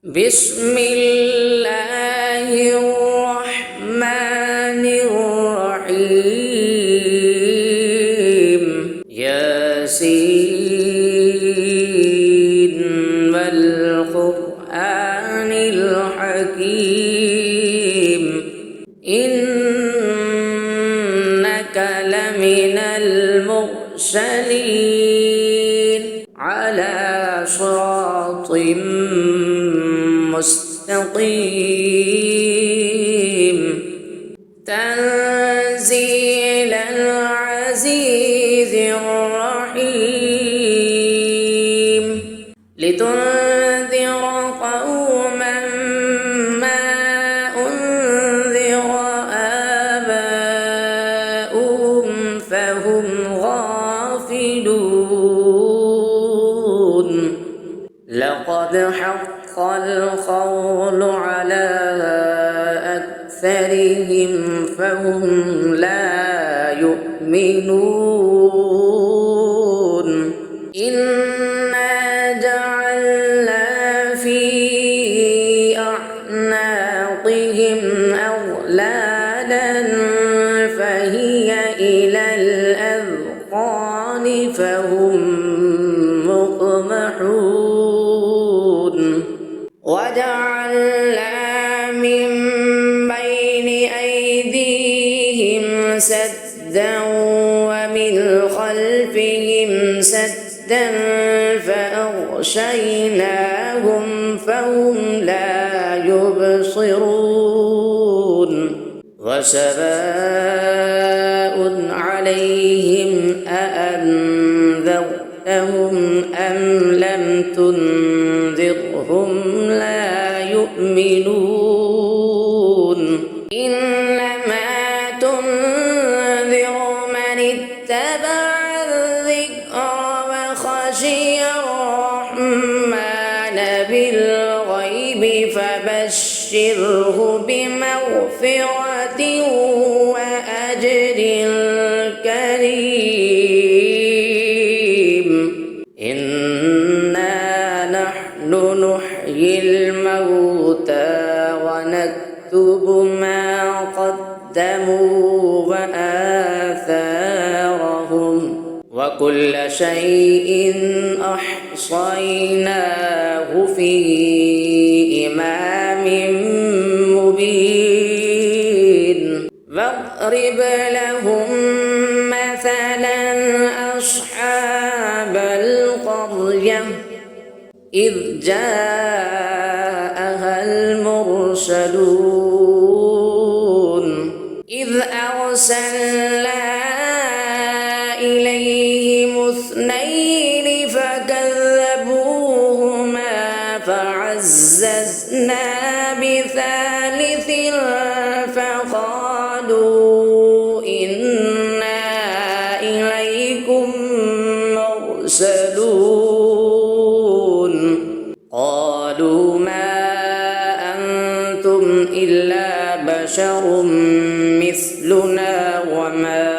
بسم الله الرحمن الرحيم ياسين والقرآن الحكيم إنك لمن المرسلين على صراط مستقيم تنزيل العزيز الرحيم لتنذر قوما ما أنذر آباؤهم فهم غافلون لقد حق القول على أكثرهم فهم لا يؤمنون إنا جعلنا في أعناقهم أغلالا فهي إلى الأذقان فهم مقمحون وجعلنا من بين أيديهم سدا ومن خلفهم سدا فأغشيناهم فهم لا يبصرون وسواء عليهم أأنذرتهم أم لم تنذرهم لا يؤمنون إنما تنذر من اتبع الذكر وخشي الرحمن بالغيب فبشره بمغفرة وأجر كريم نحيي الموتى ونكتب ما قدموا وآثارهم وكل شيء أحصيناه في إمام مبين واضرب لهم مثلا أصحاب القرية إذ جاءها المرسلون إذ أرسلنا إليهم اثنين فكذبوهما فعززنا بثالث فقالوا إنا إليكم مرسلون قالوا ما أنتم إلا بشر مثلنا وما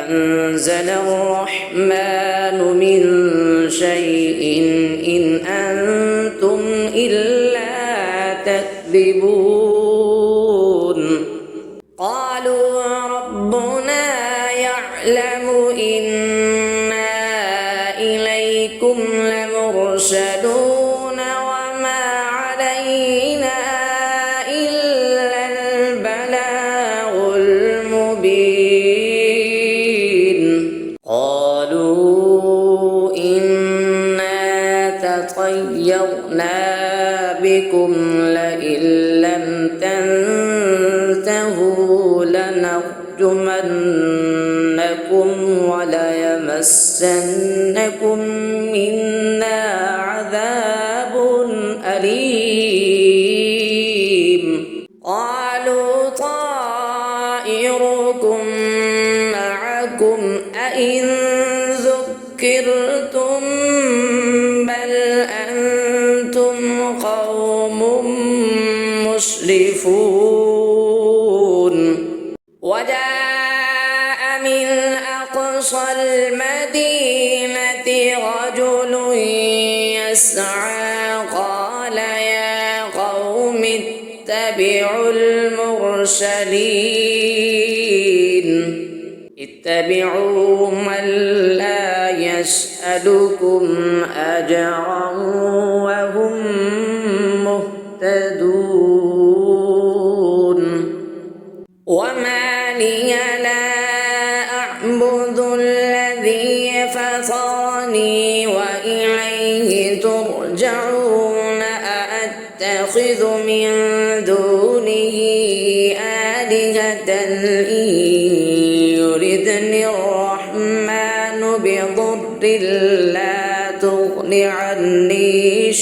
أنزل الرحمن من شيء إن أنتم إلا تكذبون قالوا ربنا يعلم إنا إليكم لمرسلون وما علينا إلا البلاغ المبين قالوا إنا تطيرنا بكم لئن لم تنتهوا لنرجمنكم وليمسنكم منا عذاب أليم قالوا طائركم معكم أئن ذكرتم بل أنتم قوم مسرفون وجاء من أقصى المدينة رجل يسعى قال يا اتبعوا المرسلين اتبعوا من لا يسألكم أجرا وهم مهتدون وما لي لا أعبد الذي فطرني وإليه ترجعون أأتخذ من دونه آلهة إن يردني الرحمن بضر لا تغن عني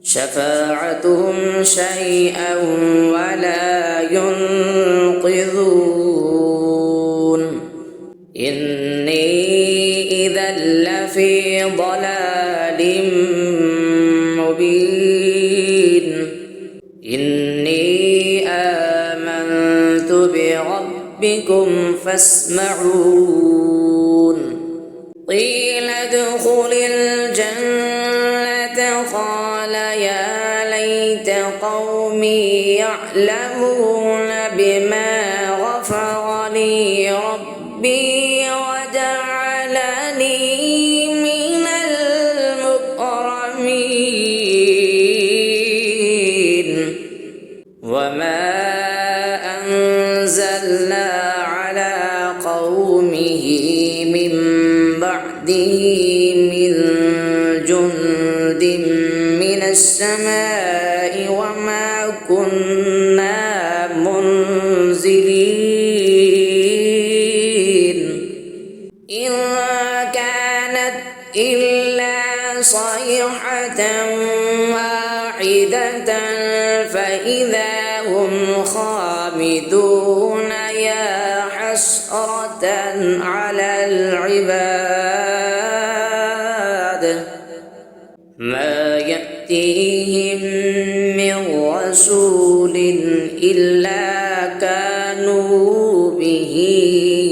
شفاعتهم شيئا ولا ينقذون إني إذا لفي ضلال مبين إني آمنت بربكم فاسمعون قيل ادخل الجنة قال يا ليت قومي يعلمون بما غفر لي ربي وجعلني من المكرمين وما أنزلنا على قومه من بعده من جند من السماء وما كنا منزلين إن كانت إلا صيحة واحدة فإذا هم خامدون يا حسرة على العباد ما يأتيهم من رسول إلا كانوا به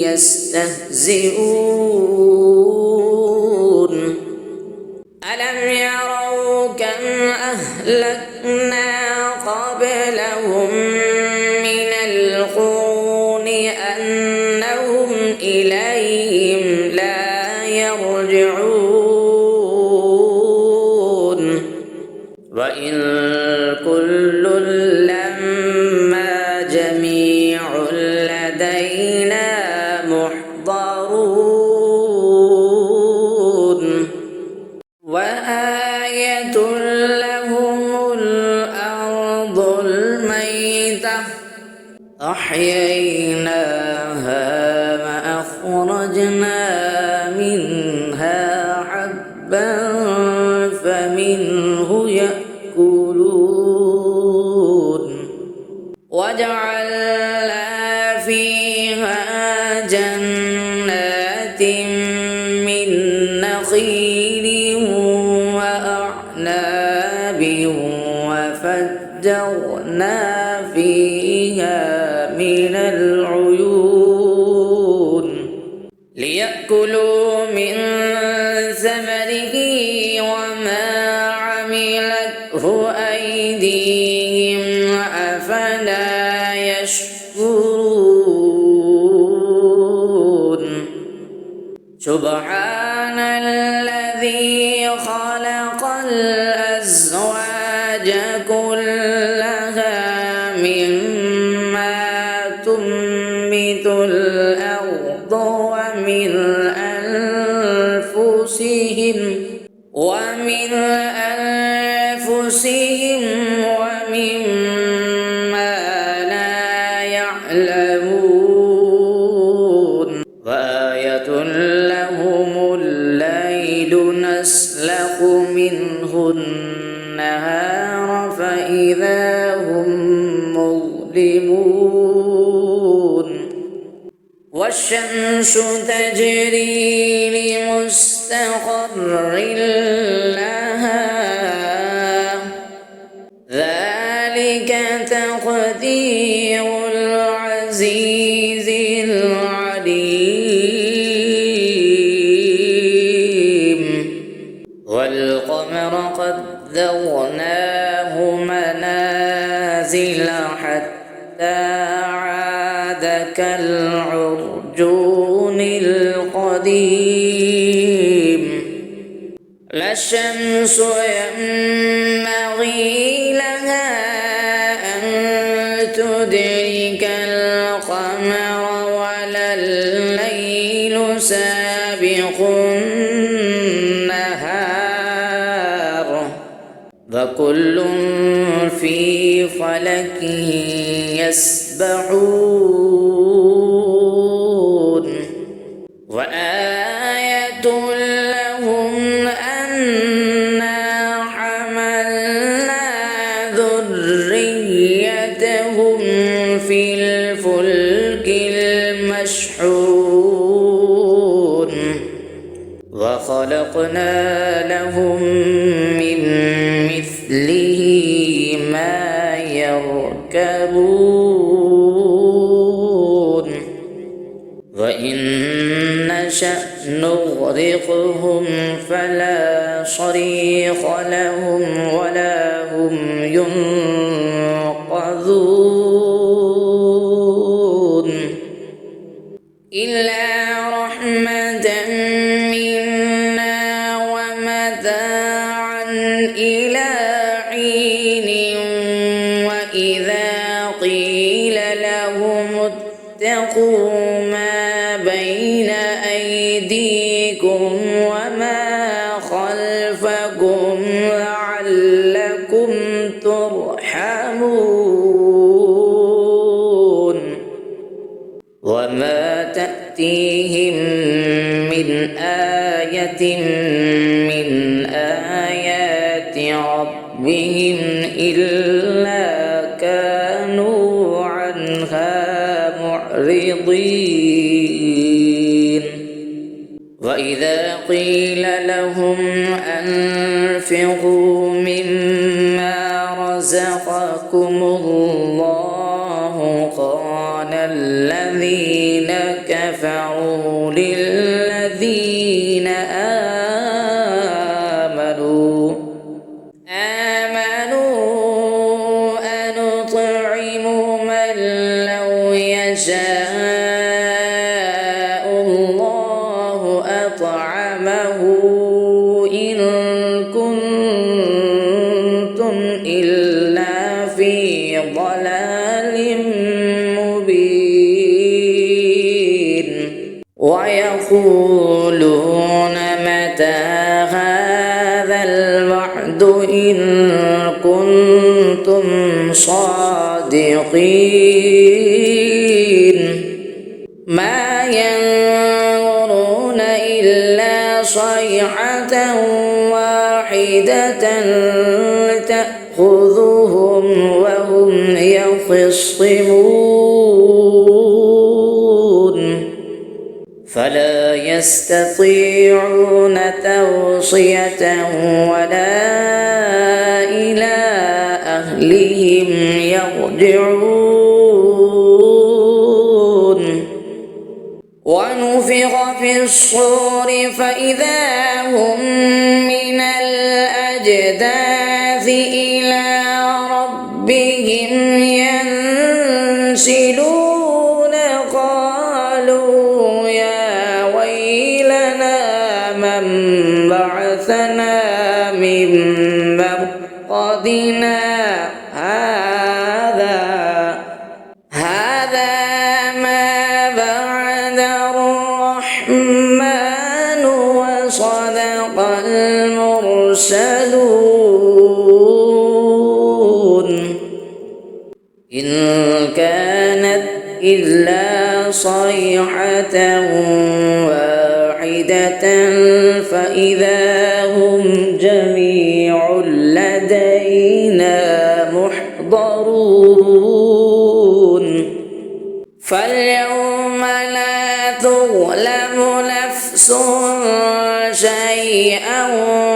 يستهزئون ألم يروا كم أهلكنا قبلهم من القرون أنهم إليهم لا يرجعون وإن كل لما جميع لدينا محضرون وآية لهم الأرض الميتة أحييناها وأخرجنا منها حبا فمنه يأكلون وجعلنا فيها جنات من نخيل وأعناب وفجرنا فيها من العيون ليأكلوا من ثمره وما عملته أيديهم أفلا يشكرون سبحان الذي خلق الأزواج كلها مما تنبت الأرض ومن أنفسهم ومما لا يعلمون وآية لهم الليل نسلخ منه النهار فإذا هم مظلمون والشمس تجري لمستقر لها ذلك تقدير العزيز العليم والقمر قدرناه منازل حتى عاد كالعرجون القديم لا الشمس ينبغي لها أن تدرك القمر ولا الليل سابق النهار فكل في فلك يسبحون وآية لهم أنا حملنا ذريتهم في الفلك المشحون وخلقنا لهم من مثله ما يركبون وإن نشأ نغرقهم فلا صريخ لهم ولا هم ينقذون إلا رحمة منا ومتاعا إلى حين وإذا قيل لهم اتقوا ما بين أيديكم وما خلفكم لعلكم ترحمون وما تأتيهم من آية من آيات ربهم إلا كانوا عنها معرضين وإذا قيل لهم أنفقوا مما رزقكم الله قال الذين كفروا للذين آمنوا أنطعم من لو يشاء الله أطعمه إن كنتم إلا في ضلال مبين ويقولون متى هذا الوعد إن كنتم صادقين ما ينظرون إلا صيحة واحدة تأخذهم وهم يخصمون فلا يستطيعون توصية ولا إلى أهلهم يرجعون ونفخ في الصور فإذا هم من الأجداث إلى ربهم ينسلون قالوا يا ويلنا من بعثنا من مرقدنا هذا ما بعد الرحمن وصدق المرسلون إن كانت إلا صيحة واحدة فإذا هم جميع لدينا محضرون فاليوم لا تظلم نفس شيئا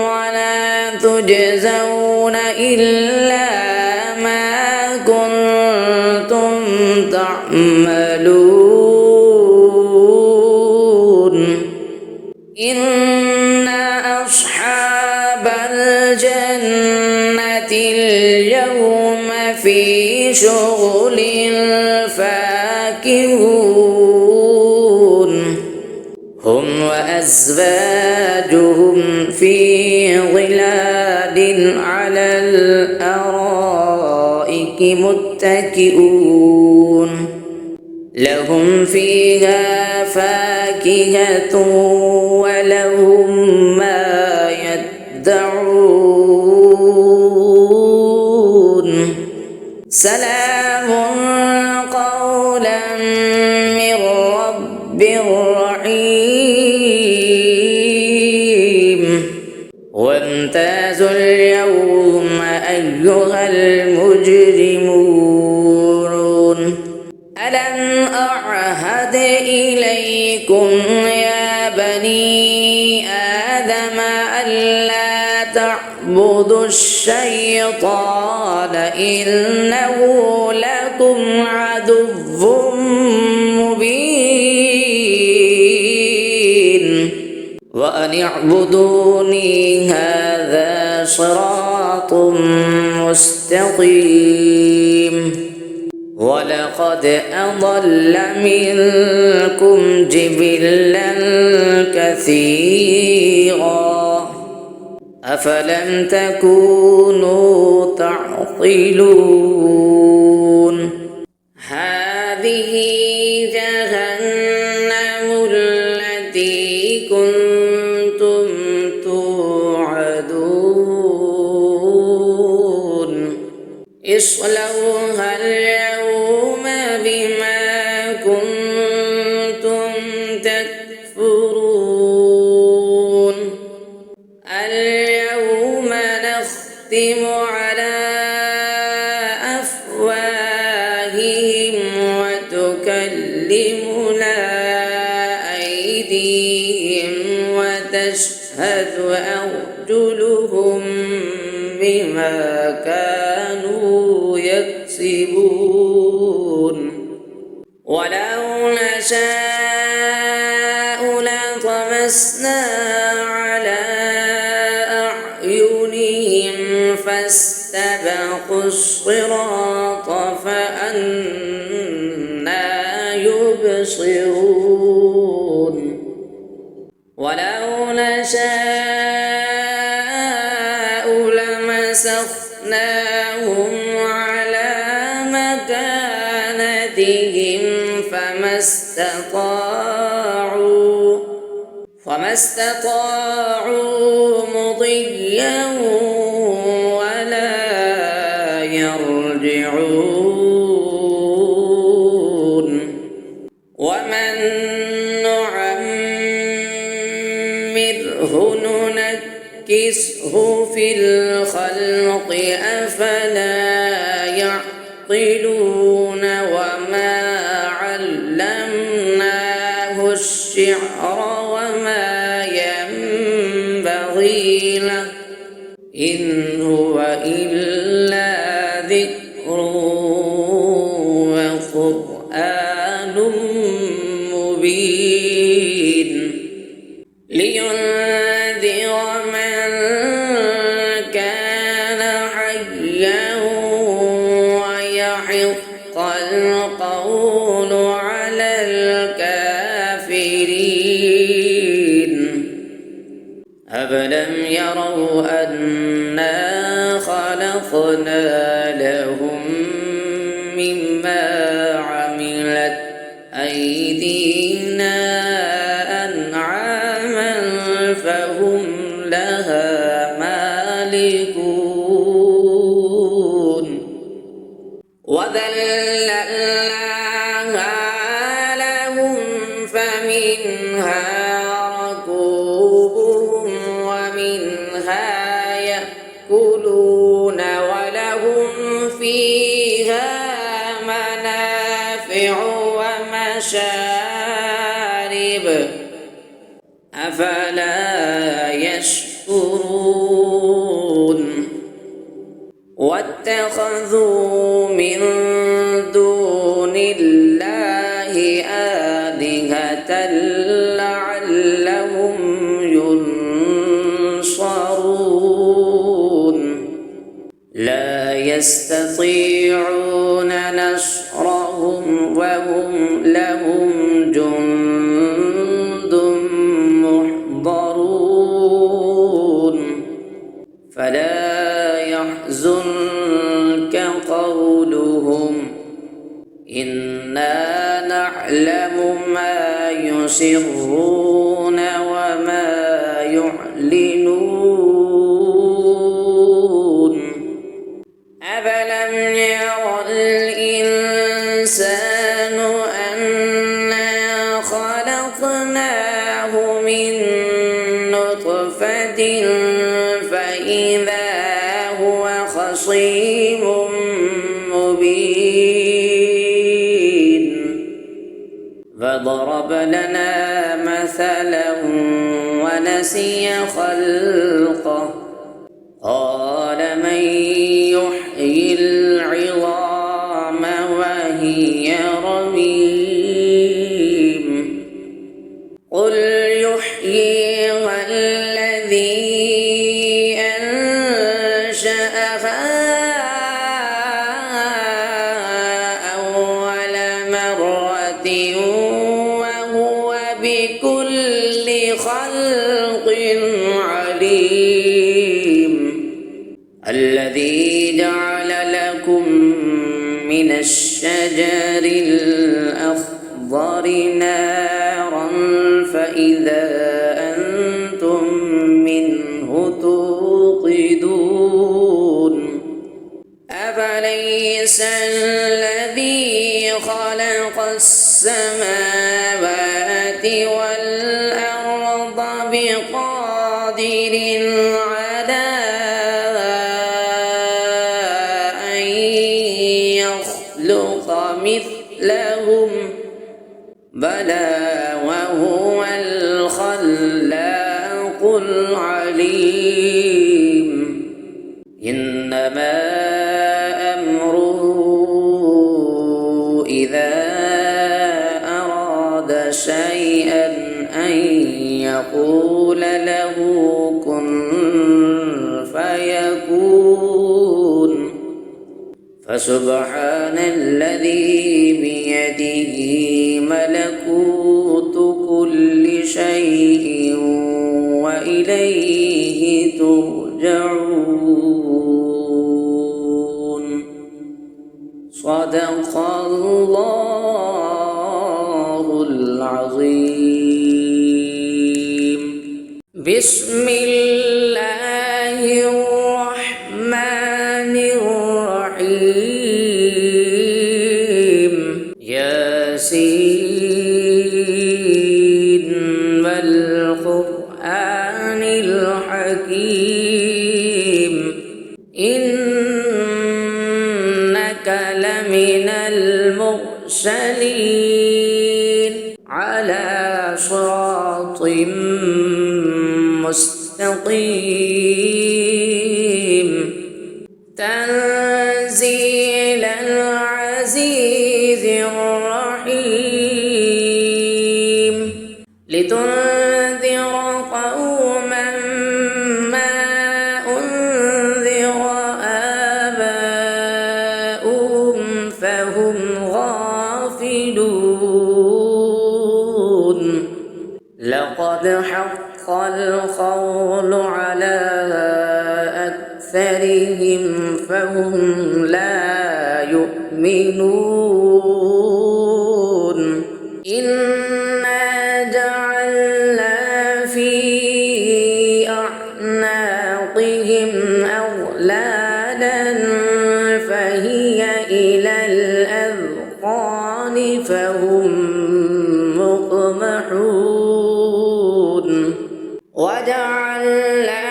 ولا تجزون إلا ما كنتم تعملون إن أصحاب الجنة اليوم في شغل فاكهون هم وأزواجهم في ظلال على الأرائك متكئون لهم فيها فاكهة ولهم ما يدعون سلام قولا من رب رحيم وامتازوا اليوم أيها المجرمون ألم أعهد إليكم يا بني آدم ألا تعبدوا الشيطان إنه لكم عدو مبين وأن اعبدوني هذا صراط مستقيم ولقد أضل منكم جبلا كثيرا أفلم تكونوا تعقلون هذه جهنم التي كنتم توعدون اصلوها اليوم بما كنتم تكفرون اليوم نختم على أفواههم وتكلمنا أيديهم وتشهد أرجلهم بما كانوا يكسبون ولو نشاء لطمسنا على أعينهم فاستبقوا الصراط فأنى يبصرون ولو نشاء لمسخناهم على مكانتهم فما استطاعوا مضيا ولا يرجعون ومن نعمره ننكسه في الخلق أفلا يعقلون وما علمناه الشعر وما ينبغي له إن هو إلا ذكر وقرآن مبين لينذر من كان حيا ويحق القول على الكافرين أفلم يروا أنا خلقنا لهم مما عملت أيدينا أنعاما فهم لها مالكون وذللناها لهم فمنها ركوبهم ومنها يأكلون ولهم فيها منافع ومشارب أفلا يشكرون واتخذوا من دون الله آلهة لعلهم ينصرون يستطيعون نصرهم وهم لهم جند محضرون فلا يحزنك قولهم إنا نعلم ما يسرون وما يعلنون أفلم ير الإنسان أنا خلقناه من نطفة فإذا هو خصيم مبين فضرب لنا مثلا ونسي خلقه قال من يحيي العظام وهي رميم قل يحييها الذي أنشأها أول مرة وهو بكل خلق عليم الذي جعل لكم من الشجر الأخضر نارا فإذا أنتم منه توقدون أفليس الذي خلق السماوات والأرض بقادر على أن يخلق مثلهم بلى وهو الخلاق العليم إنما أمره إذا أراد شيئا أن يقول له كن فيكون فسبحان الذي بيده ملكوت كل شيء وإليه ترجعون صدق الله العظيم بسم الله الرحمن الرحيم ياسين والقرآن الحكيم إنك لمن المرسلين على صراط مستقيم تنزيل العزيز الرحيم لتنذر قوما ما أنذر آباؤهم فهم غافلون لقد حق القول على أكثرهم فهم لا يؤمنون إنا جعلنا في أعناقهم أغلالا فهي إلى الأذقان فهم مقمحون وجعلنا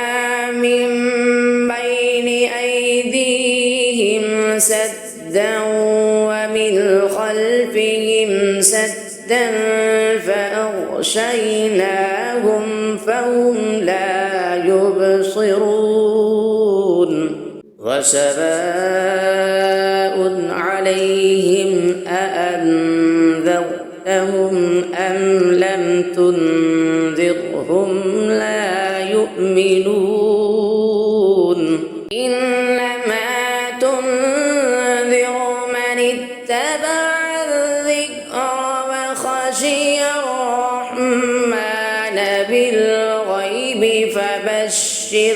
من بين أيديهم سدا ومن خلفهم سدا فأغشيناهم فهم لا يبصرون وسواء عليهم أأنذرتهم أم لم تنذرهم لا يؤمنون إنما تنذر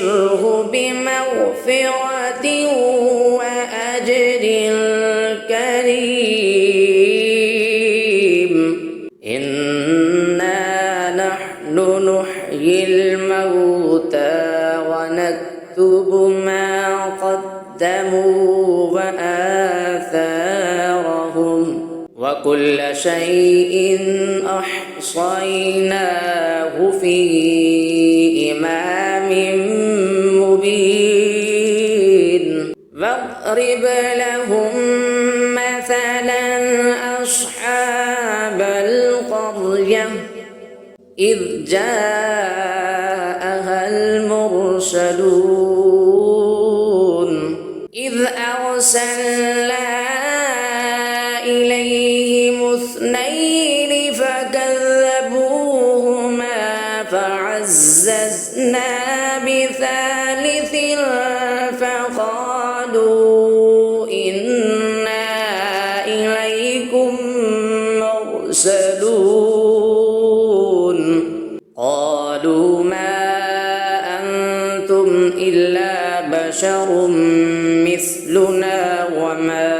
فبشره بمغفرة وأجر كريم. إنا نحن نحيي الموتى ونكتب ما قدموا وآثارهم وكل شيء أحصيناه في إمام مبين. واضرب لهم مثلا أصحاب القرية إذ جاءها المرسلون إذ أرسلنا إليهم اثنين فكذبوهما فعززنا بثالث فقالوا إنا إليكم مرسلون. قالوا ما أنتم إلا بشر مثلنا وما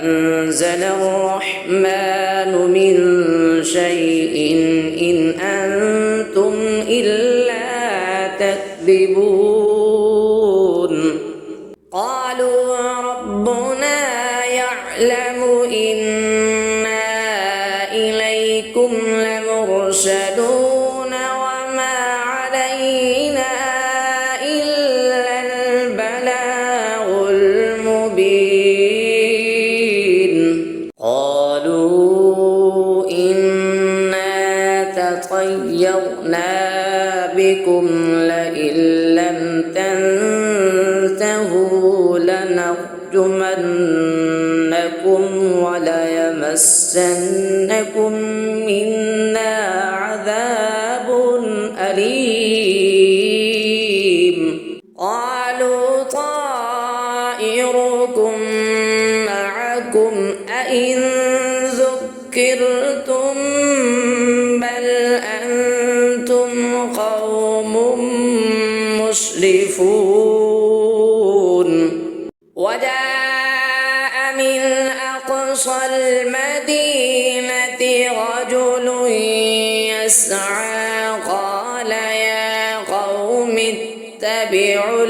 أنزل الرحمن من شيء إن أنتم إلا تكذبون. قالوا ربنا يعلم إنا إليكم لمرسلون وما علينا إلا البلاغ المبين. قالوا إنا تطيرنا بكم لئن لم تنتهوا لنرجمنكم وليمسنكم منا عذاب أليم. قالوا طائركم معكم أئن ذكرتم بل أنتم قوم مسرفون. وجاء من أقصى المدينة رجل يسعى قال يا قوم اتبعوا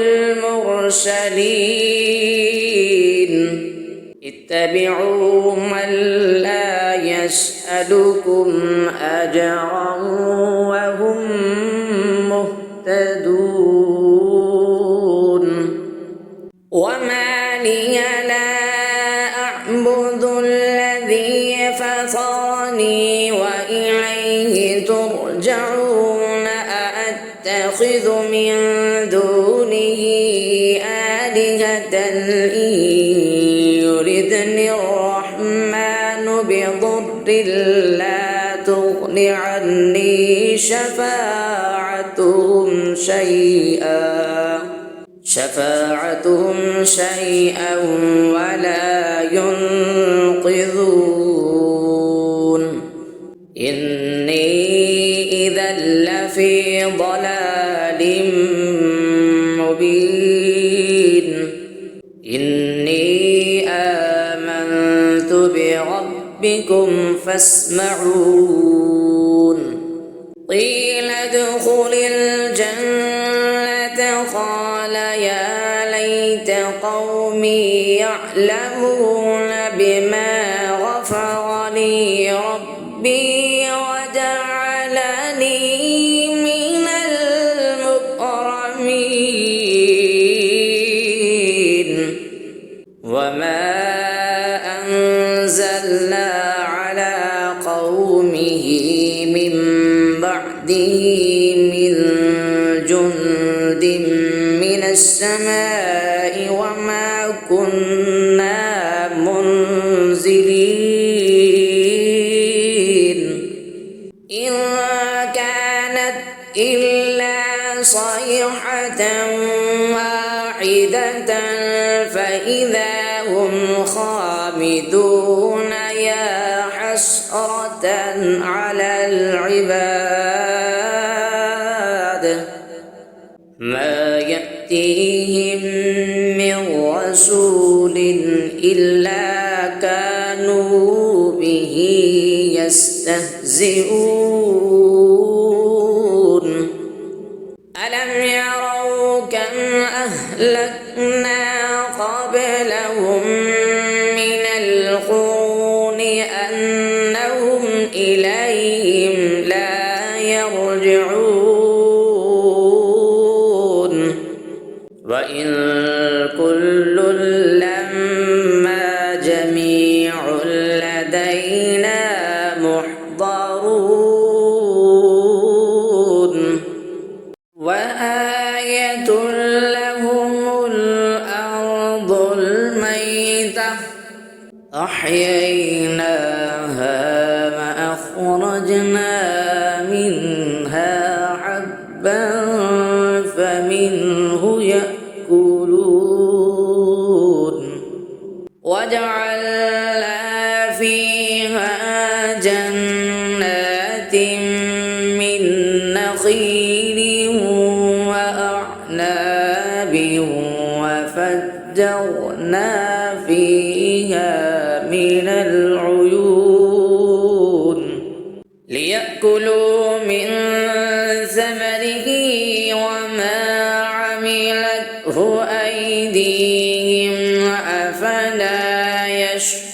المرسلين اتبعوا من لا يسألكم أجرا وهم مهتدون. وما لي لا أعبد الذي فطرني وإليه ترجعون. أأتخذ من دونه آلهة إن يردني الرحمن بضر لا تغن عني شفاعتهم شيئا ولا ينقذون. إني إذا لفي ضلال مبين. إني آمنت بربكم فاسمعون. قيل ادخل الجنة قال يا ليت قومي يعلمون بما غفر لي ربي وجعلني من المكرمين. وما أنزلنا على قومه من بعده من جند من السماء وما كنا منزلين. إن كانت إلا صيحة واحدة فإذا هم خامدون. يا حسرة على العباد ما يأتيهم من رسول إلا كانوا به يستهزئون ألم يروا كم أهلكنا قبلهم من القرون أنهم إليهم لا يرجعون وإن كل لما جميع لدينا محضرون وآية لهم الأرض الميتة أحييناها وأخرجنا منها حبا فمنه يأكلون وجعلنا فيها جنات من نخيل وأعناب وفجرنا فيها من العيون ليأكلوا من ثمره وما عملته أيديهم أفلا يشكرون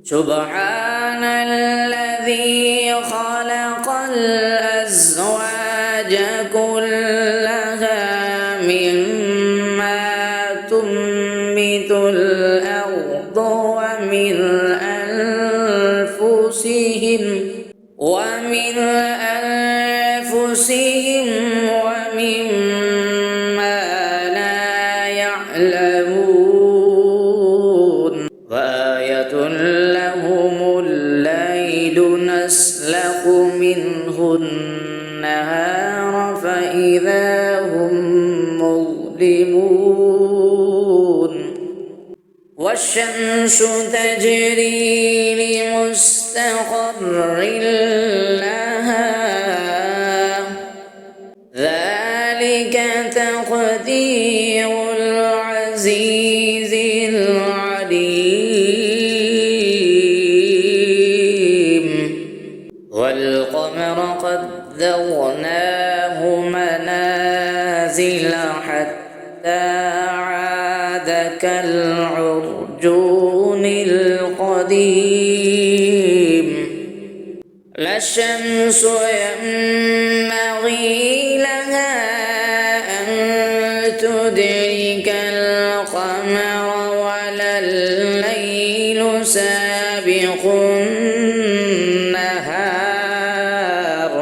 سبحان الذي خلق الأزواج كلها مما تنبت الأرض ومن أنفسهم ومما لا يعلمون وآية لهم الليل نسلخ منه النهار فإذا هم مظلمون والشمس تجري لمستقر لها ذلك تقدير العزيز العليم والقمر قدرناه منازل حتى عاد كالعرجون القديم لا الشمس ينبغي لها أن تدرك القمر ولا الليل سابق النهار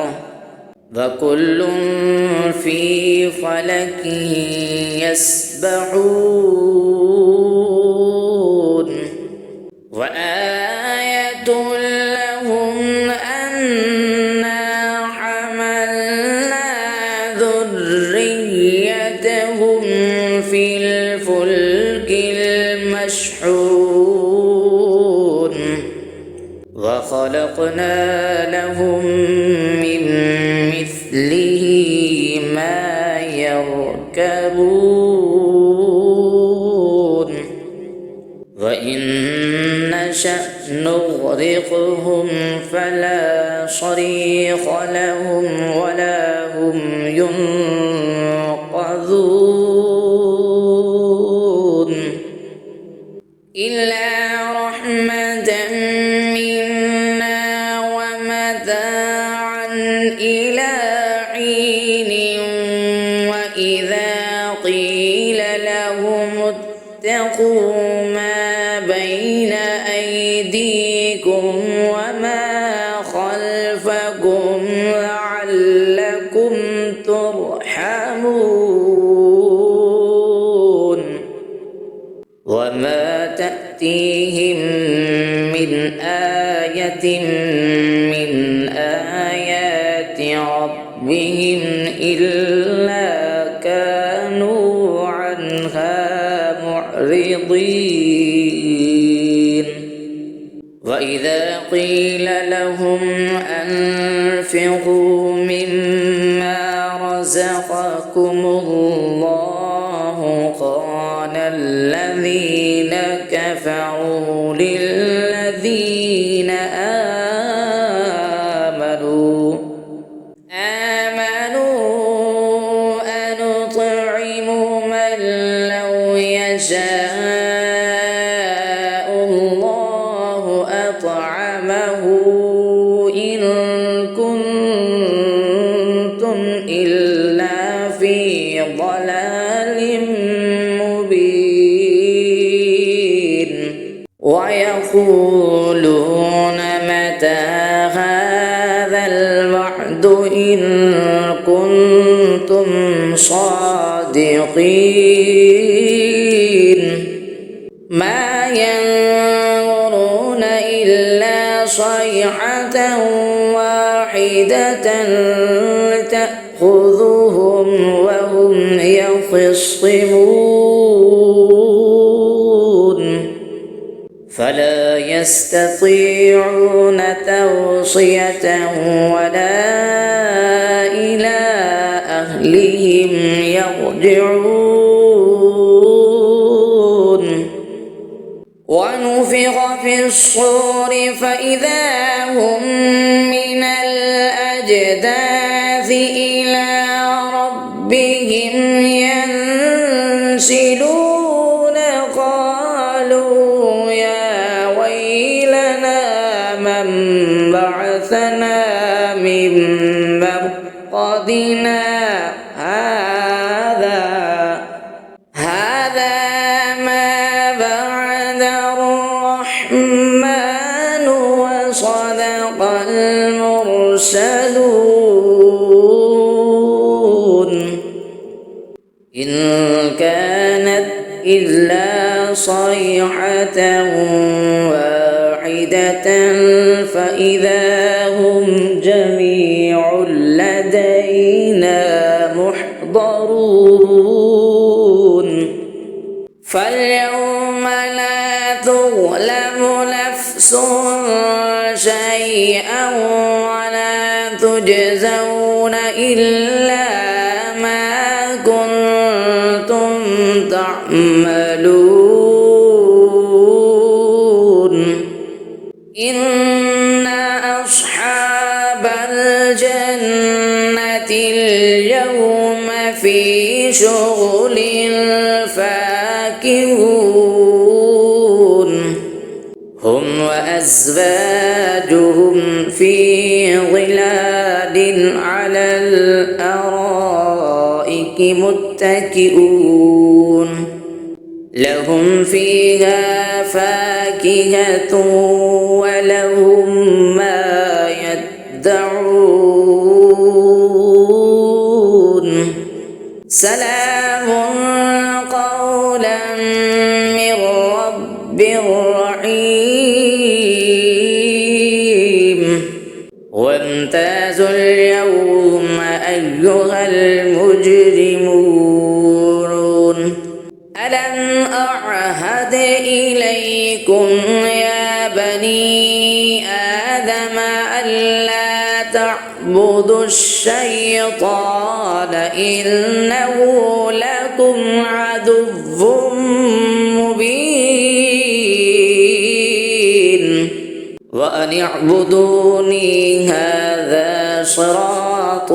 وكل في فلك يسبحون وآية لهم أنا حملنا ذريتهم في الفلك المشحون وخلقنا لهم من مثله ما يركبون وإن نشأ نغرقهم فلا صريخ لهم ولا هم ينقذون إلا رحمة منا ومتاعا إلى حين وإذا قيل لهم اتقوا ما بين أيديكم وما خلفكم لعلكم ترحمون وما تأتيهم من آية من آيات ربهم إلا كانوا عنها معرضين وإذا قيل لهم أنفقوا مما رزقكم الله قال الذين كفروا للذين آمنوا أنطعم من لو يشاء الله أطعمه إن كنتم إلا في ضلال مبين ويقولون متى هذا الوعد إن كنتم صادقين ما ينظرون إلا صيحة واحدة تأخذهم وهم يخصمون فلا يستطيعون توصية ولا إلى أهلهم يرجعون ونفخ في الصور فإذا هم من الأجداث إلى ربهم ينسلون قالوا يا ويلنا من بعثنا من مرقدنا هذا ما بعد الرحمن وصدق المرسلون إن كانت إلا صيحة واحدة فإذا هم جميع لدينا محضرون فاليوم لا تظلم نفس شيئا ولا تجزون إلا ما كنتم تعملون إن أصحاب الجنة اليوم في شغل فاكهون هم وأزواجهم في ظلال على الأرائك متكئون لهم فيها فاكهة ولهم ما يدعون سلام قولا من رب رحيم وامتازوا اليوم أيها المجرمون ألم أعهد إليكم يا بني آدم ألا تعبدوا الشيطان إنه لكم عدو مبين وأن اعبدوني هذا صراط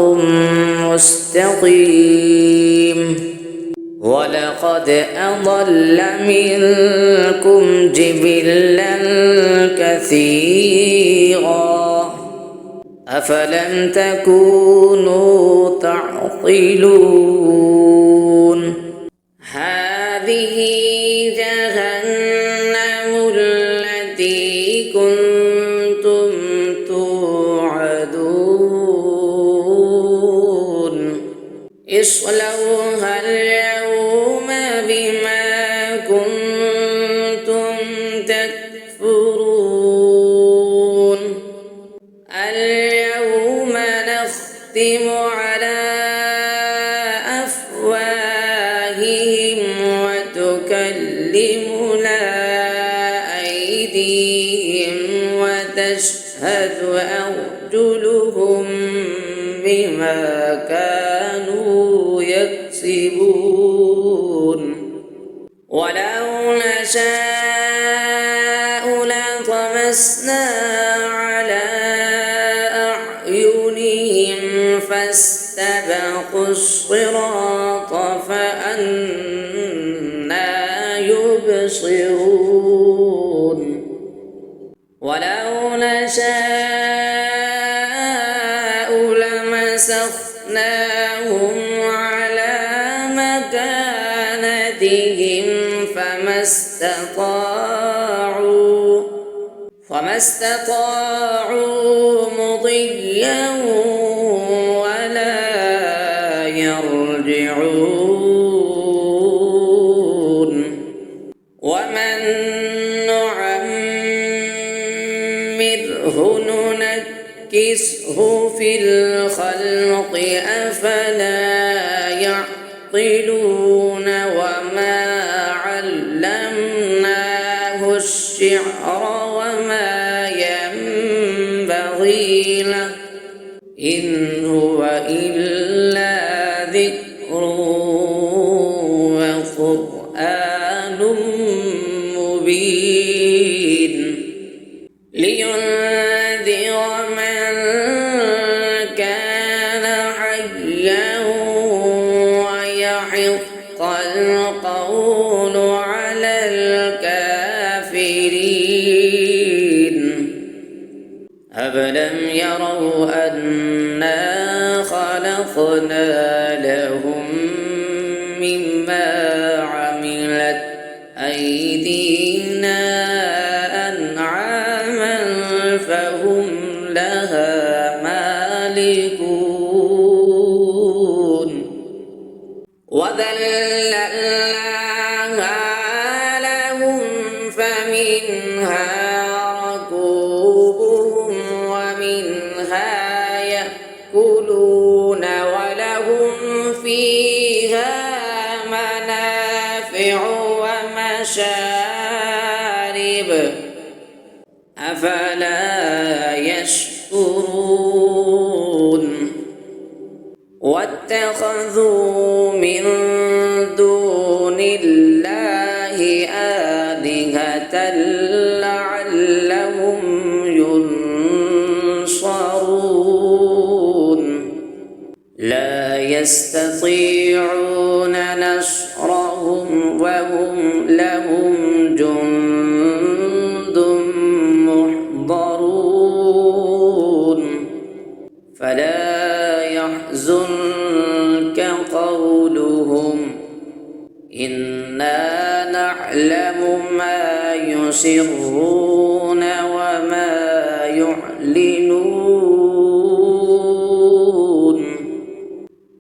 مستقيم ولقد أضل منكم جبلا كثيرا أفلم تكونوا تعقلون هذه جهنم التي كنتم توعدون اصلوها اليوم بما كنتم تكفرون اليوم نختم على أفواههم وتكلمنا أيديهم وتشهد أرجلهم بما كانوا يكسبون ولو نشاء لطمسنا على أعينهم فاستبقوا الصراط فأنى يبصرون ولو نشاء لمسخناهم على مكانتهم فما استطاعوا مضيا ولا يرجعون ومن نعمره ننكسه في الخلق أفلا يعقلون وما علمناه الشعر وما ينبغي له إن هو إلا ذكر وقرآن مبين لينذر من كان حيا ويحق القول على الكافرين أفلم يروا أنا خلقنا لهم مما عملت أيدينا أنعاما فهم لها مالكون وذللناها لهم فمنها ركوبهم ومنها يأكلون ولهم فيها منافع ومشارب أفلا يشكرون واتخذوا من دون الله آلهة لعلهم ينصرون لا يستطيعون نصرهم وهم لهم جند محضرون فلا يحزنك قولهم إنا نعلم ما يسرون وما يعلنون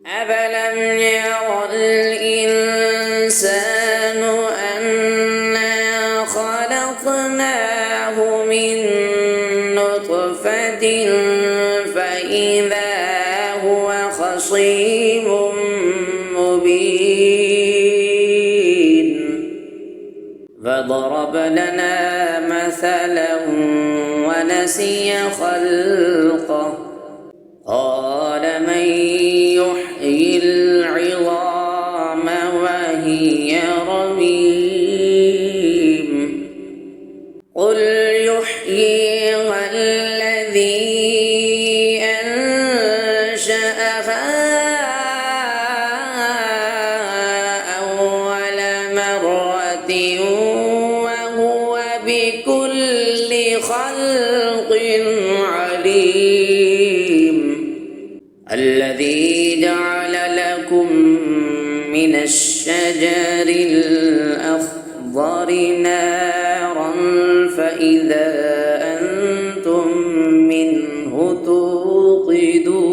أفلم ير الإنسان أنا خلقناه من نطفة فإذا هو خصيم مبين فضرب لنا مثلا ونسي خلقه قال من يحيي العظام وهي رميم قل يحييها الذي أنشأها أول مرة وهو بكل خلق عليم الذي جعل لكم من الشجر الأخضر نارا فإذا أنتم منه توقدون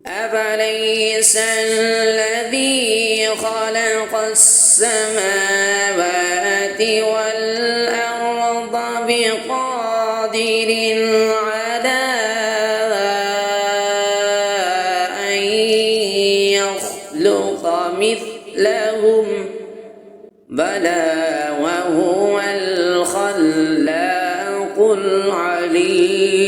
أفليس الذي خلق السماوات والأرض بقادر على أن يخلق مثلهم بلى وهو الخلاق العليم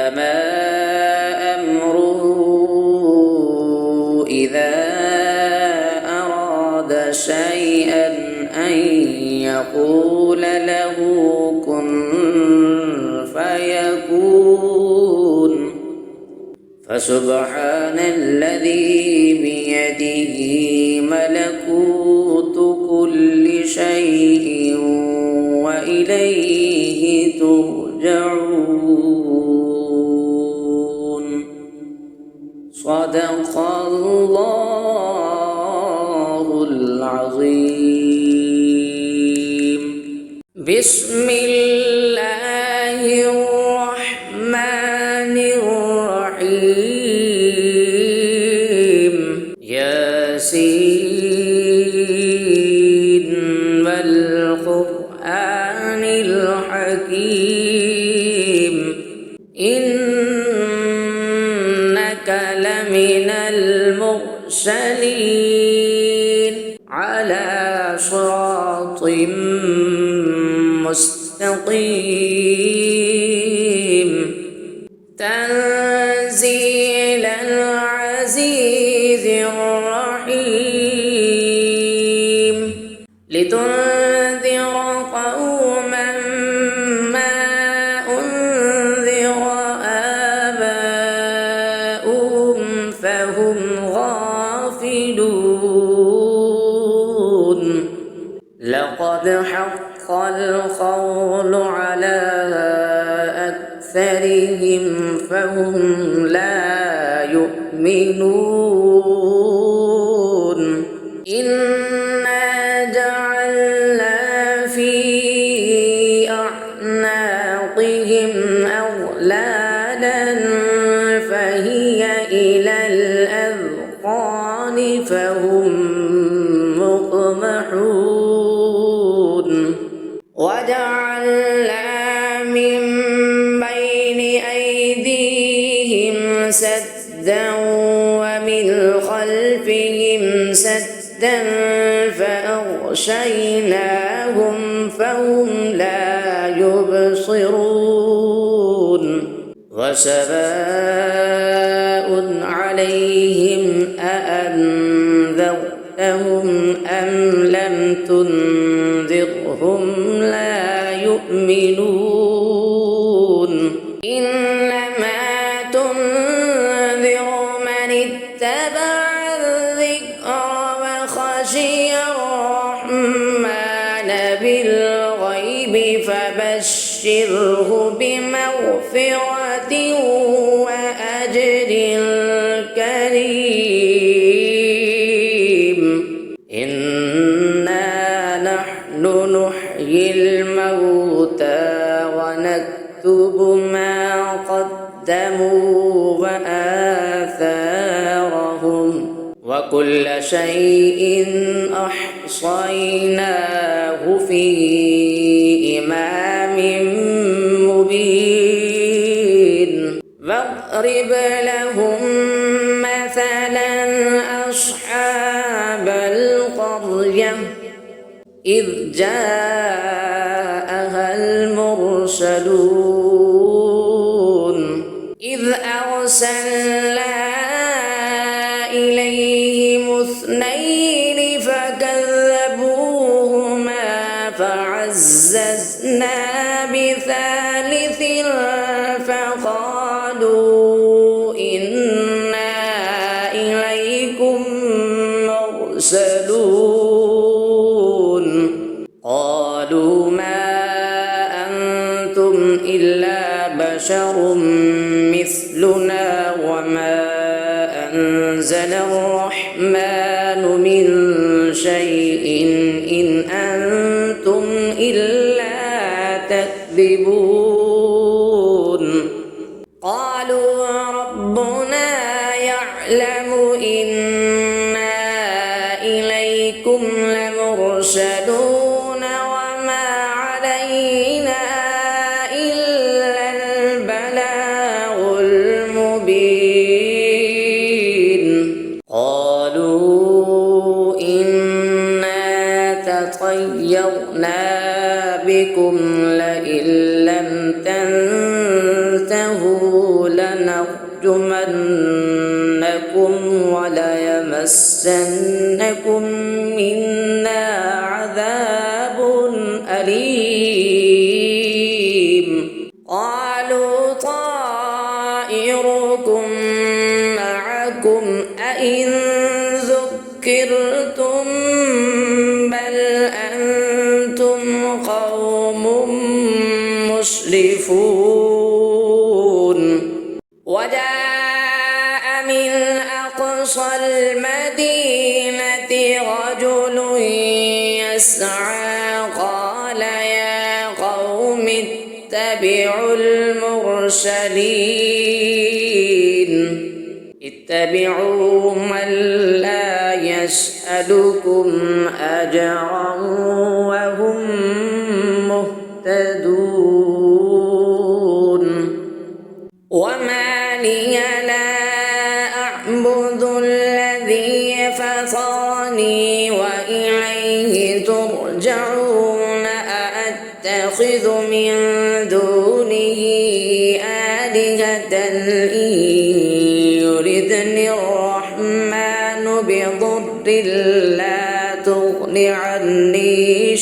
إنما أمره إذا أراد شيئا أن يقول له كن فيكون فسبحان الذي بيده ملكوت كل شيء وإليه ترجعون. صدق الله العظيم. بسم الله الرحمن الرحيم. ياسين والقرآن الحكيم إنك لمن المرسلين على صراط مستقيم. تنزيل العزيز الرحيم. لتنذر قوما ما أنذر آباؤهم فهم غافلون. لقد حق القول على أكثرهم فهم لا يؤمنون. إنا جعلنا في أعناقهم أغلالا فهي إلى الأذقان فهم مقمحون. وجعلنا من بين أيديهم سدا ومن خلفهم سدا فأغشيناهم فهم لا يبصرون. وسواء عليهم أأنذرتهم أم لم تنذرهم لا يؤمنون. إنما تنذر من اتبع الذكر وخشي الرحمن بالغيب فبشره بمغفرة وأجر كريم. إنا نحن نحيي الموتى ونكتب ما قدموا وآثارهم وكل شيء أحصيناه في إمام مبين. واضرب لهم مثلا أصحاب القرية إذ جاءها المرسلون إذ أرسلنا إليهم اثنين فكذبوهما فعززنا بثالث فقالوا إنا إليكم مرسلون. قالوا ما أنتم إلا بشر مثلنا وما أنزل الرحمن من شيء إن أنتم إلا تكذبون. قالوا ربنا يعلم إنا إليكم لمرسلون وما علينا إلا البلاغ المبين. قالوا إنا تطيرنا بكم لئن لم تنتهوا لنرجمنكم وليمسنكم منا عذاب أليم قالوا طائركم معكم أئن ذكرتم بل أنتم قوم مسرفون وجاء من أقصى المدينة رجل يسعى قال يا قوم اتبعوا المرسلين اتبعوا من لا يسألكم أجرا وهم مهتدون وما لي لا أعبد الذي فطرني وإليه ترجعون أأتخذ من دونه آلهة إن يردني الرحمن بضر لا تغن عني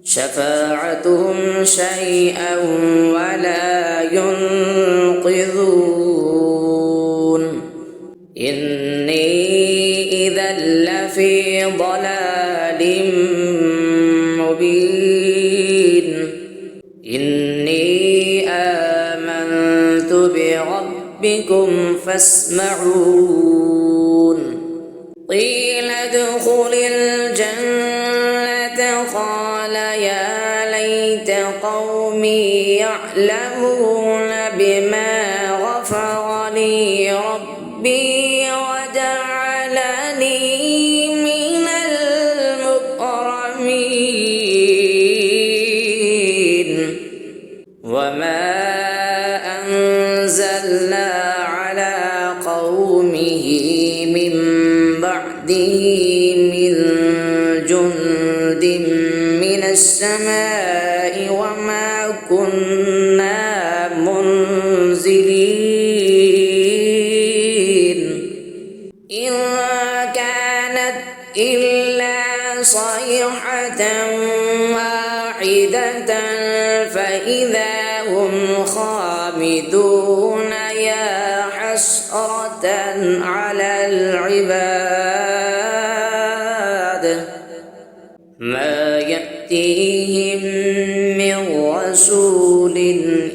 شفاعتهم شيئا ولا ينقذون إني إذا لفي ضلال مبين إني آمنت بربكم فاسمعون قيل ادخل الجنة قال يا ليت قومي يعلمون بما غفر لي ربي وجعلني من المكرمين وما أنزلنا على قومه من بعده من جند من السماء وما كنا منزلين إن كانت إلا صيحة واحدة فإذا هم خامدون يا حسرة على العباد ما يأتيهم من رسول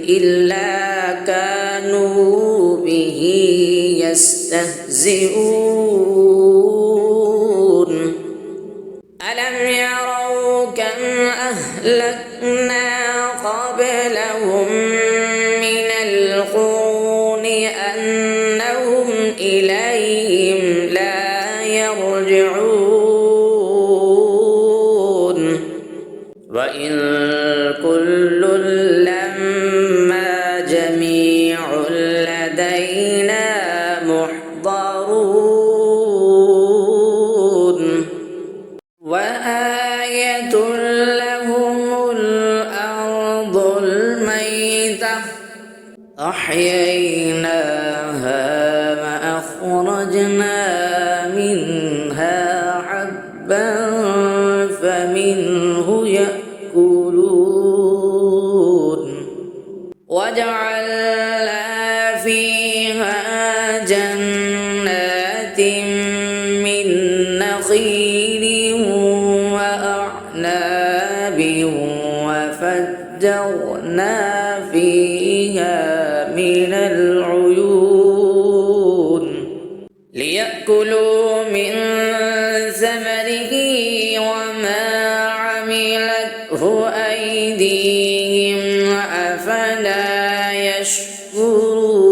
إلا كانوا به يستهزئون ألم يروا كم أهلكنا قبلهم من القرون أنهم إليهم لا يرجعون وإن كل لما جميع لدينا محضرون وآية لهم الأرض الميتة أحييناها وأخرجنا منها حبا فمنه يأكلون وجعلنا فيها جنات من نخيل وأعناب وفجرنا فيها من العيون ليأكلوا من ثمره وما عملته أيديهم أفلا يشكرون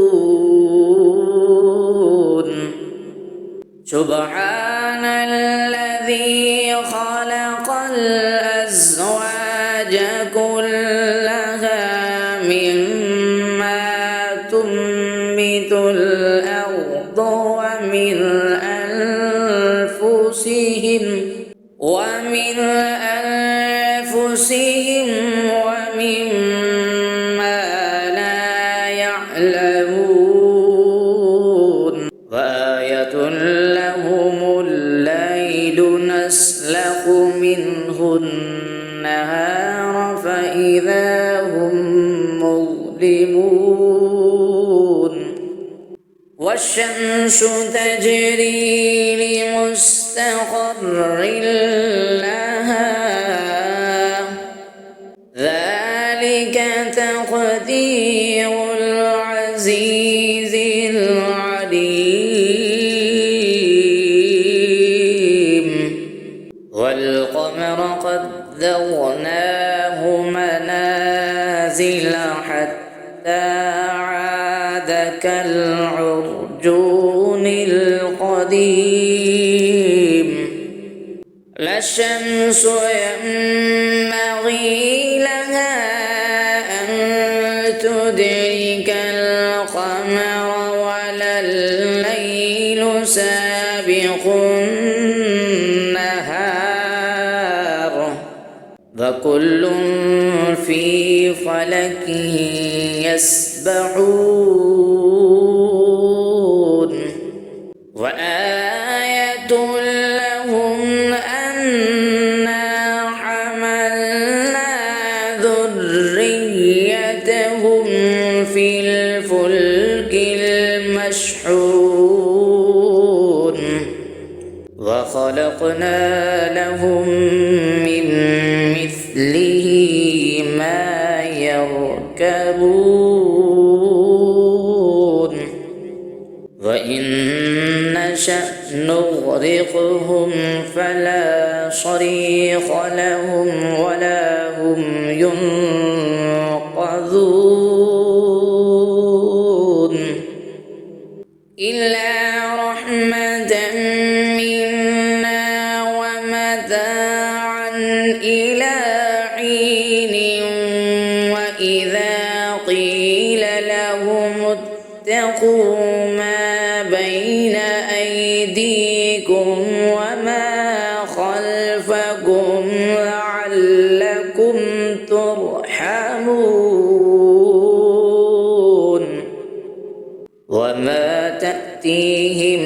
سبحان الذي خلق الأزواج كلها مما تنبت الأرض ومن أنفسهم ومما مظلمون والشمس تجري لمستقر لها ذلك تقدير العزيز العليم والقمر قدرناه منازل حتى عاد كالعرجون القديم لا الشمس ينبغي لها أن تدرك القمر ولا الليل سابق النهار وكل في فلك يسبحون وآية لهم أنا حملنا ذريتهم في الفلك المشحون وخلقنا لهم من مثله ما يركبون وإن نشأ نغرقهم فلا صريخ لهم ولا هم ينقذون إلا رحمة منا ومتاعا إلى حين وإذا قيل لهم اتقوا ما بين أيديكم وما خلفكم لعلكم ترحمون وما تأتيهم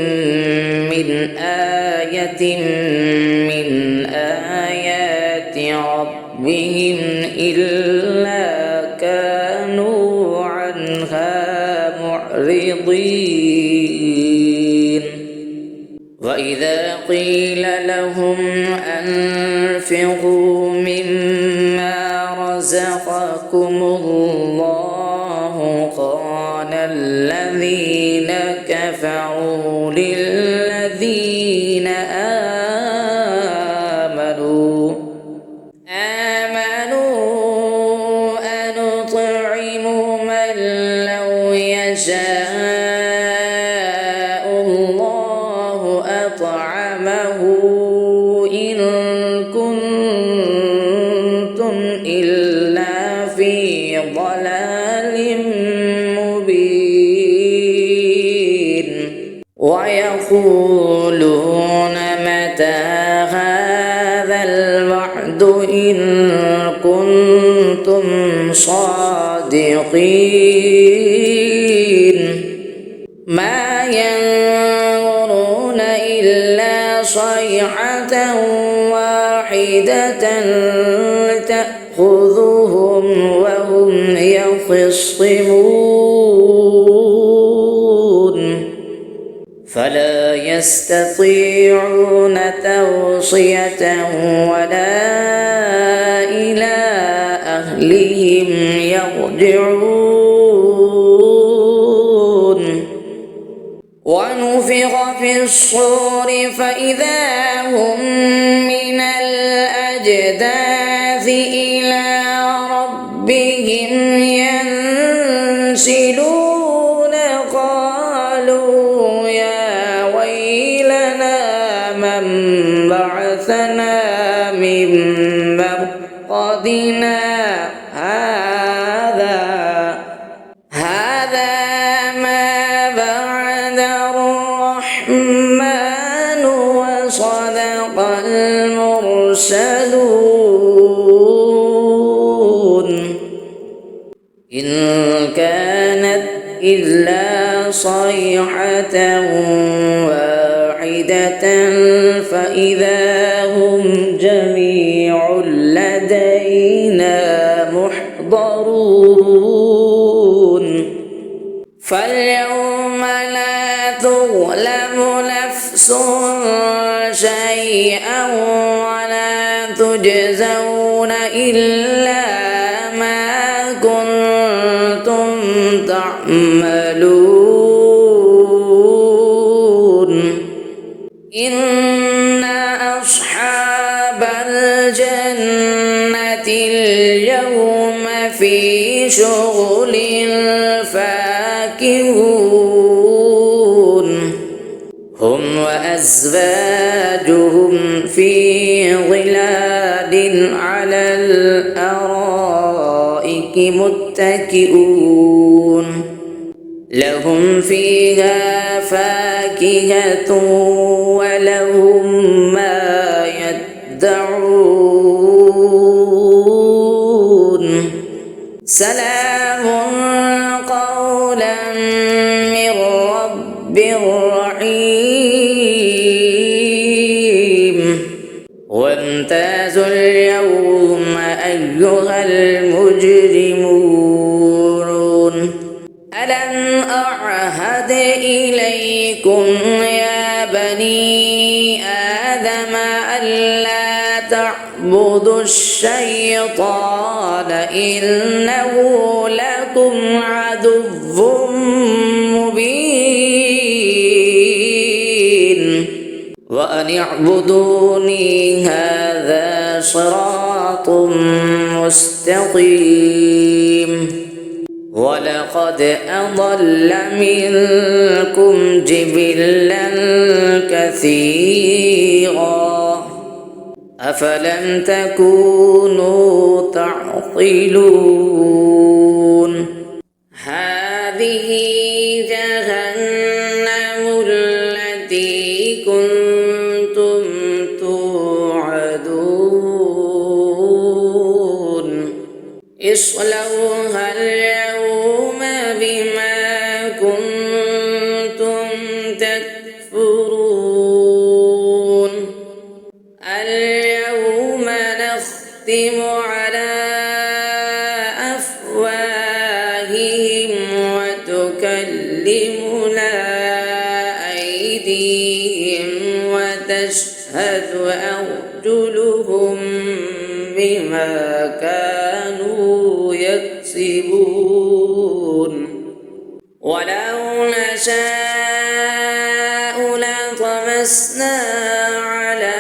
من آية من آيات ربهم إلا كانوا عنها معرضين وإذا قيل لهم أنفقوا مما رزقكم الله قال الذين كفروا للذين آمنوا أنطعم من لو يشاء الله أطعمه إن كنتم إلا في ضلال مبين ويقولون متى هذا الوعد إن كنتم صادقين ما ينظرون إلا صيحة واحدة تأخذهم وهم يخصمون فلا يستطيعون توصية ولا إلى أهلهم يرجعون ونفخ في الصور فإذا هم من الأجداث إلى ربهم ينسلون قالوا يا ويلنا من بعثنا من مرقدنا هذا ما بعد الرحمن وصدق المرسلون إن كانت إلا صيحة واحدة فإذا هم جميع لدينا محضرون فاليوم لا تظلم نفس شيئا ولا تجزون إلا ما كنتم تعملون إن أصحاب الجنة اليوم في شغل فاكهون هم وأزواجهم في ظلال على الأرائك متكئون لهم فيها فاكهة ولهم ما يدعون سلام قولا من رب رحيم وامتازوا اليوم أيها المجرمون ألم أعهد إليكم يا بني آدم ألا تعبدوا الشيطان إنه لكم عدو مبين وأن اعبدوني هذا صراط مستقيم ولقد أضل منكم جبلا كثيرا أفلم تكونوا تعقلون هذه جهنم التي كنتم توعدون اصلوها اليوم بما كنتم تكفرون اليوم نختم على أفواههم وتكلمنا أيديهم وتشهد أرجلهم بما كانوا يكسبون ولو نشاء لطمسنا على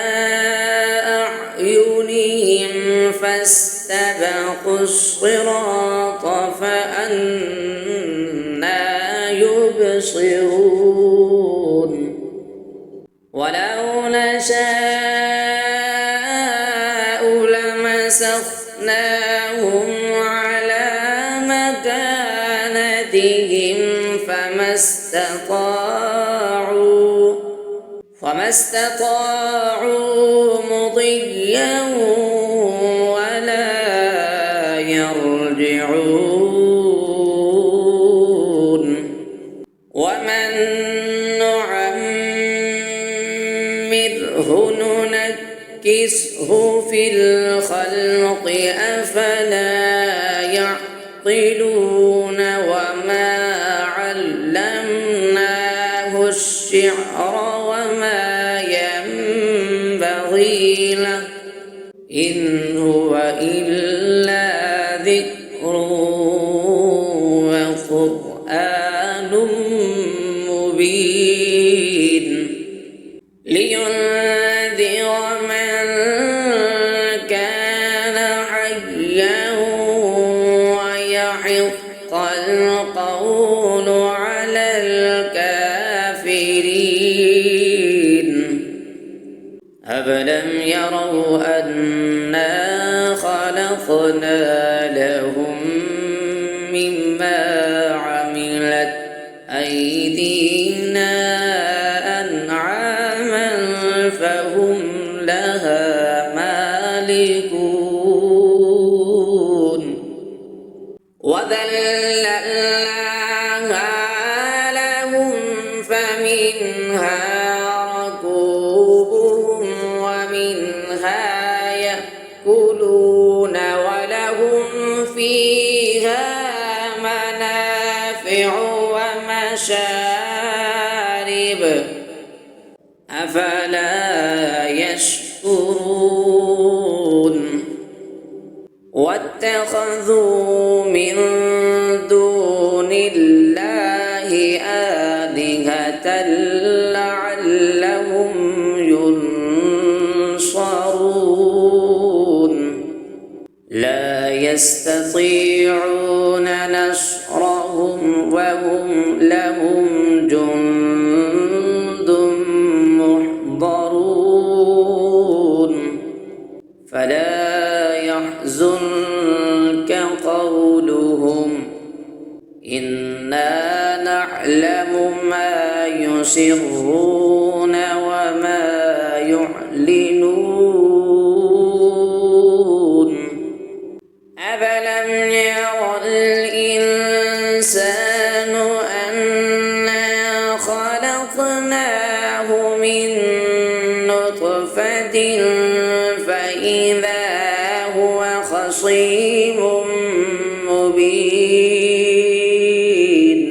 أعينهم فاستبقوا الصراط فأنى يبصرون ولو نشاء لمسخناهم على مكانتهم فما استطاعوا مضيا ولا يرجعون ومن نعمره ننكسه في الخلق أفلا يعقلون وما علمناه الشعر وما ينبغي له إن هو إلا ذكر وقرآن مبين لينذر من كان حيا ويحق القول على الكافرين أفلم يروا أنا خلقنا لهم مما عملت أيدينا أنعاما فهم لها مالكون وذللناها لهم فمنها ركوبهم ومنها يأكلون ولهم فيها ومنافع ومشارب أفلا يشكرون واتخذوا من دون الله آلهة لعلهم ينصرون لا يستطيعون نصرهم وهم لهم جند محضرون فلا يحزنك قولهم إنا نعلم ما يسرون وما يعلنون أفلم ير الإنسان أنا خلقناه من نطفة فإذا هو خصيم مبين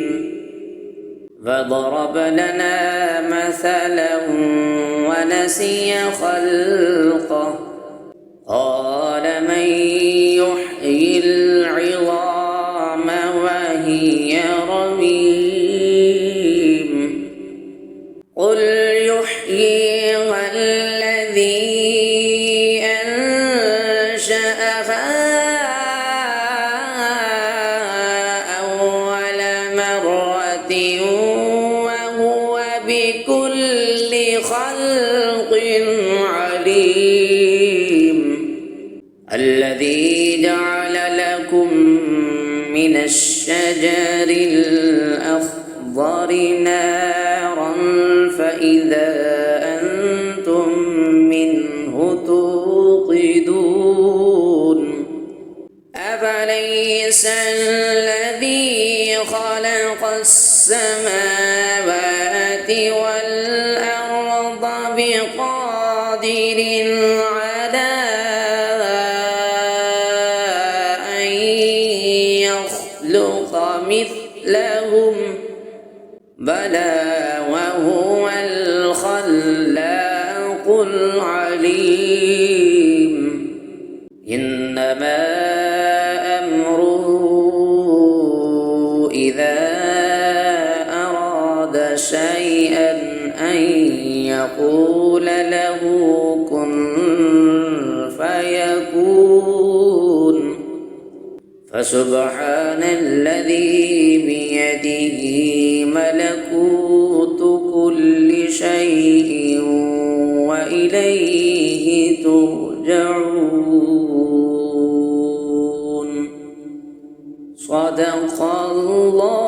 فضرب لنا مثلا ونسي خلقه قال من يحيي العظام وهي رميم قل يحييها الذي أنشأها أول مرة وهو بكل خلق عليم الذي جعل لكم من الشجر الأخضر نارا فإذا أنتم منه توقدون أفليس الذي خلق السماوات والأرض بقادر على أن يخلق مثلهم بلى وهو الخلاق العليم إنما أمره إذا أراد شيئا أن يقول له كن فيكون فسبحان الذي بيده ملكوت كل شيء وإليه ترجعون صدق الله